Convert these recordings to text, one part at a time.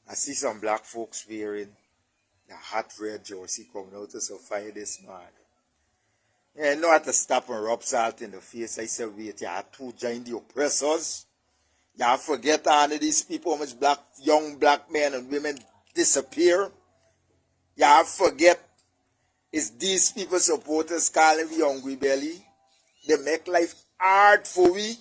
I see some black folks wearing the hot red jersey coming out to fire this man. Yeah, you know how to stop and rub salt in the face. I said, wait, you have to join the oppressors. You have to forget all of these people, how much young black men and women disappear. You have to forget it's these people supporters calling we hungry belly. They make life hard for we.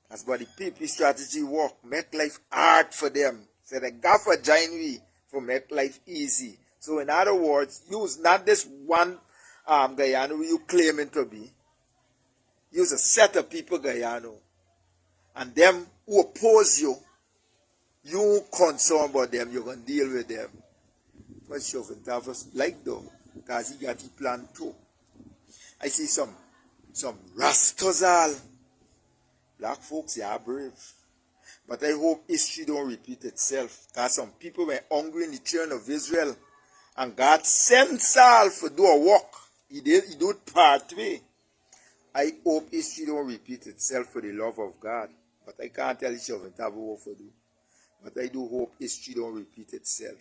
That's what the PP strategy work. Make life hard for them. So they got to join we for make life easy. So in other words, use not this one Guyana who you claiming to be. Use a set of people Guyana. And them who oppose you, you concerned about them, you're going to deal with them. But Chauvin Tavos like though, because he got his plan too. I see some rascals all. Black folks, they are brave. But I hope history don't repeat itself. Because some people were hungry in the children of Israel. And God sent Saul to do a work. He do it part way. I hope history don't repeat itself for the love of God. But I can't tell each other what to do. But I do hope history don't repeat itself.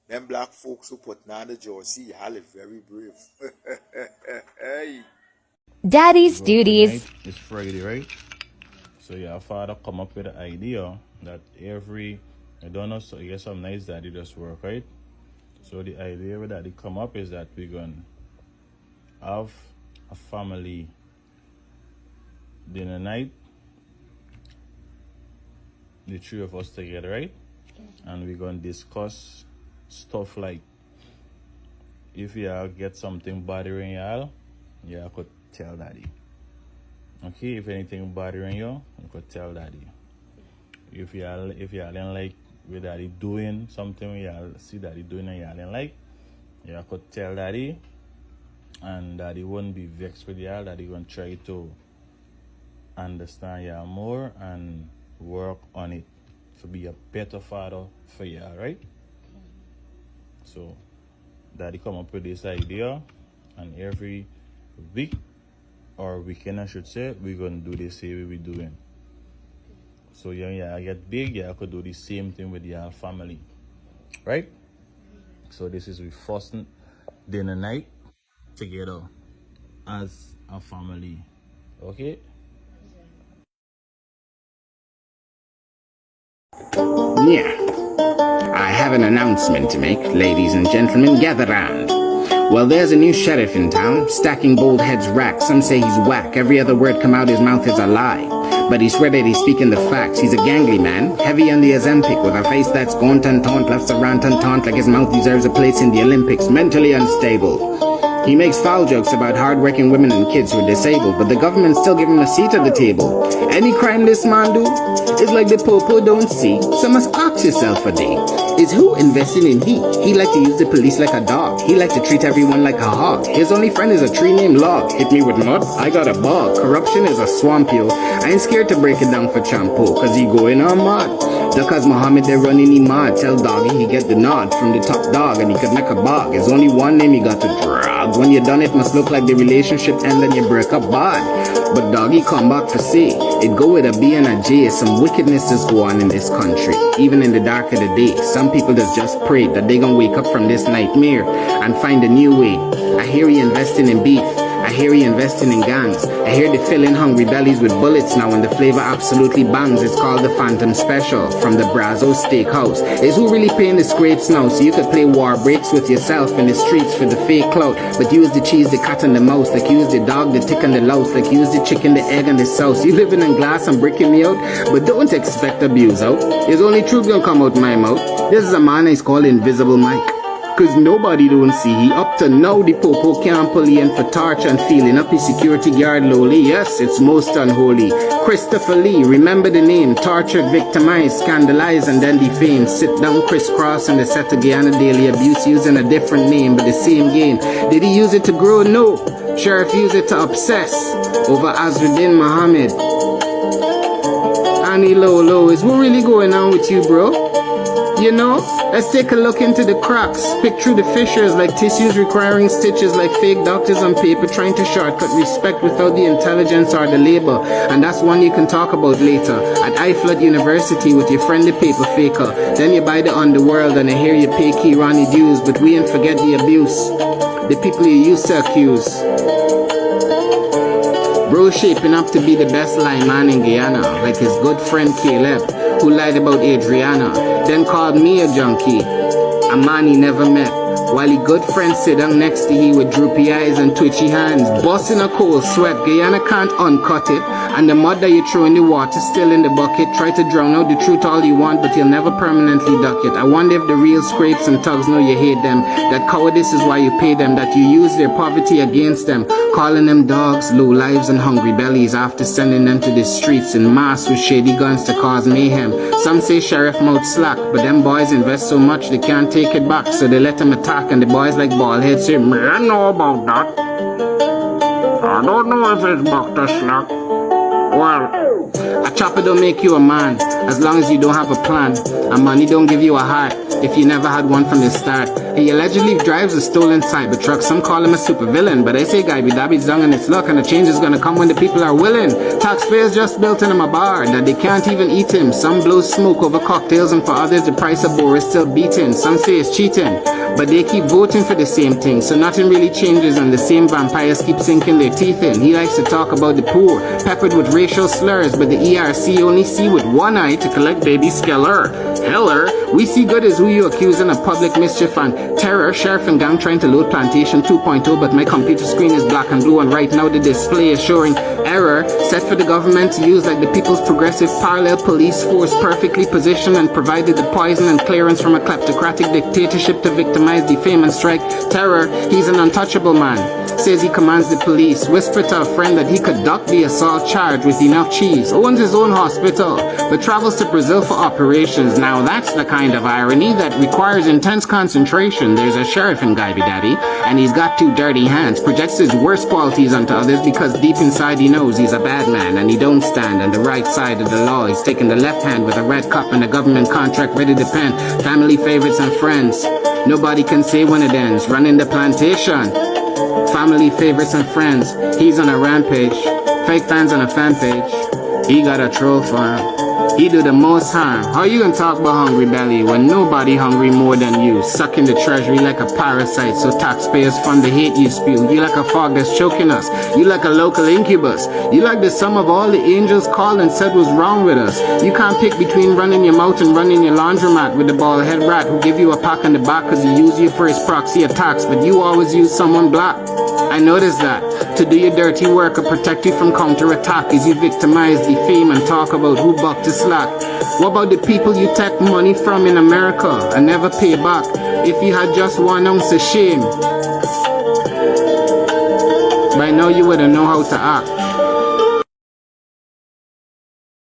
Them black folks who put on the jersey, y'all are very brave. Hey. Daddy's duties. It's Friday, right? So your father come up with the idea that I don't know, so I guess some nice daddy just work, right? So the idea that they come up is that we're going to have a family dinner night, the three of us together, right? And we're going to discuss stuff like if you get something bothering y'all, you could tell daddy. Okay, if anything bothering you could tell daddy. If y'all don't like what daddy doing, something y'all see daddy doing and y'all don't like, you could tell daddy, and daddy won't be vexed with y'all. Daddy gonna try to understand y'all more and work on it to be a better father for y'all, right? So daddy come up with this idea, and every week or weekend I should say, we're gonna do the same we're doing. So yeah, I get big, I could do the same thing with your family, right? So this is the first dinner night together as a family, okay? Yeah, I have an announcement to make, ladies and gentlemen, gather round. Well, there's a new sheriff in town, stacking bold heads rack. Some say he's whack, every other word come out his mouth is a lie. But he swear that he's speaking the facts. He's a gangly man, heavy on the Ozempic, with a face that's gaunt and taunt, laughs around and taunt like his mouth deserves a place in the Olympics, mentally unstable. He makes foul jokes about hard-working women and kids who are disabled, but the government still give him a seat at the table. Any crime this man do is like the popo don't see, so must ask yourself a day. Is who investing in he? He like to use the police like a dog. He like to treat everyone like a hog. His only friend is a tree named Log. Hit me with mud, I got a bug. Corruption is a swamp, yo. I ain't scared to break it down for Champo, cause he going on mad. Because Muhammad they running he mad. Tell Doggy he get the nod from the top dog and he could make a bog. There's only one name he got to drag. When you done it must look like the relationship end and you break up bad. But Doggy come back for say it go with a B and a J. Some wickedness is go on in this country. Even in the dark of the day, some people just pray that they gonna wake up from this nightmare and find a new way. I hear he investing in beef. I hear he investing in gangs. I hear they filling hungry bellies with bullets now and the flavor absolutely bangs. It's called the Phantom Special from the Brazo Steakhouse. Is who really paying the scrapes now? So you could play war breaks with yourself in the streets for the fake clout. But use the cheese, the cat and the mouse. Like use the dog, the tick and the louse. Like use the chicken, the egg and the sauce. You living in glass and breaking me out, but don't expect abuse out. There's only truth gonna come out my mouth. This is a man I call Invisible Mike. Cause nobody don't see he up to now the popo can't pull in for torch and feeling up his security guard lowly. Yes, it's most unholy. Christopher Lee, remember the name. Tortured, victimized, scandalized and then defamed. Sit down crisscross in the set of Guyana daily abuse using a different name but the same game. Did he use it to grow? No. Sheriff used it to obsess over Azruddin Muhammad. Ronnie Lolo, is what really going on with you, bro? You know, let's take a look into the cracks, pick through the fissures like tissues requiring stitches, like fake doctors on paper trying to shortcut respect without the intelligence or the labor. And that's one you can talk about later at iFlood University with your friendly paper faker. Then you buy the underworld and I hear you pay key Ronnie dues, but we ain't forget the abuse, the people you used to accuse. Bro shaping up to be the best line man in Guyana, like his good friend Caleb, who lied about Adriana, then called me a junkie, a man he never met, while he good friend sit down next to he with droopy eyes and twitchy hands, busting a cold sweat. Guyana can't uncut it, and the mud that you throw in the water still in the bucket. Try to drown out the truth all you want, but you'll never permanently duck it. I wonder if the real scrapes and thugs know you hate them, that cowardice is why you pay them, that you use their poverty against them, calling them dogs, low lives and hungry bellies after sending them to the streets in mass with shady guns to cause mayhem. Some say sheriff mouth slack, but them boys invest so much they can't take it back, so they let them attack, and the boys like bald heads say, "Me, I know about that. I don't know if it's back to slack." Well, a chopper don't make you a man, as long as you don't have a plan. And money don't give you a heart, if you never had one from the start. He allegedly drives a stolen Cybertruck. Some call him a supervillain, but I say Guy Dabi's down on its luck, and the change is gonna come when the people are willing. Taxpayers just built in him a bar that they can't even eat him. Some blow smoke over cocktails, and for others the price of beer is still beaten. Some say it's cheating, but they keep voting for the same thing, so nothing really changes, and the same vampires keep sinking their teeth in. He likes to talk about the poor, peppered with racial slurs, but the ERC only see with one eye to collect baby skeller. Heller, we see good as who you accusing of public mischief and terror. Sheriff and gang trying to load Plantation 2.0, but my computer screen is black and blue, and right now the display is showing error, set for the government to use like the People's Progressive Parallel Police Force, perfectly positioned and provided the poison and clearance from a kleptocratic dictatorship to victimize, defame and strike terror. He's an untouchable man, says he commands the police, whispered to a friend that he could duck the assault charge with enough cheese, owns his own hospital, but travels to Brazil for operations. Now that's the kind of irony that requires intense concentration. There's a sheriff in Guy Daddy, and he's got two dirty hands, projects his worst qualities onto others because deep inside he knows he's a bad man and he don't stand on the right side of the law. He's taking the left hand with a red cup and a government contract ready to pen. Family favorites and friends, nobody can say when it ends. Running the plantation, family favorites and friends. He's on a rampage, fake fans on a fan page. He got a troll farm, he do the most harm. How you gonna talk about hungry belly when nobody hungry more than you? Sucking the treasury like a parasite, so taxpayers fund the hate you spew. You like a fog that's choking us, you like a local incubus. You like the sum of all the angels called and said was wrong with us. You can't pick between running your mouth and running your laundromat with the bald head rat who give you a pack on the back cause he use you for his proxy attacks, but you always use someone black. I noticed that. To do your dirty work or protect you from counterattack is you victimize, defame and talk about who bucked the slack. What about the people you take money from in America and never pay back? If you had just 1 ounce of shame, by now you wouldn't know how to act.